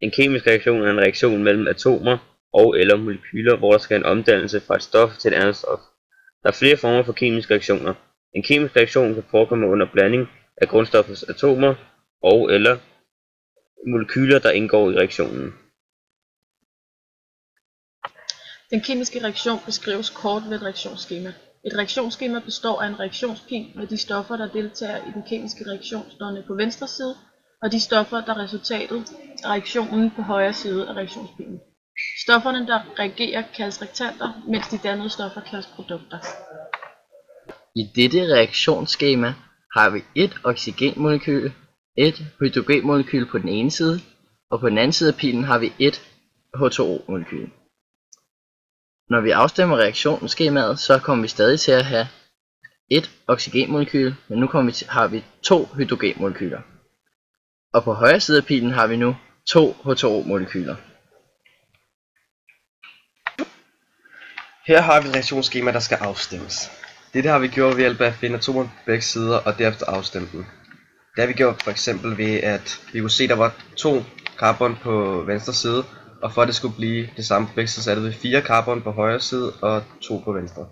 En kemisk reaktion er en reaktion mellem atomer og eller molekyler, hvor der sker en omdannelse fra et stof til et andet stof. Der er flere former for kemiske reaktioner. En kemisk reaktion kan forekomme under blanding af grundstoffets atomer og eller molekyler, der indgår i reaktionen. Den kemiske reaktion beskrives kort ved et reaktionsskema. Et reaktionsskema består af en reaktionspil med de stoffer, der deltager i den kemiske reaktion, stående på venstre side, og de stoffer, der er resultatet af reaktionen på højre side af reaktionspilen. Stofferne, der reagerer, kaldes reaktanter, mens de dannede stoffer kaldes produkter. I dette reaktionsskema har vi et oxygenmolekyl, et hydrogenmolekyl på den ene side, og på den anden side af pilen har vi et H2O-molekyl. Når vi afstemmer reaktionsskemaet, så kommer vi stadig til at have et oxygenmolekyl, men nu har vi to hydrogenmolekyler. Og på højre side af pilen har vi nu to H2O-molekyler. Her har vi et reaktionsskema, der skal afstemmes. Dette har vi gjort ved hjælp af at finde atomerne på begge sider og derefter afstemme dem. Det har vi gjort for eksempel ved, at vi kunne se, at der var 2 carbon på venstre side, og for at det skulle blive det samme på begge sider, så er det 4 carbon på højre side og 2 på venstre.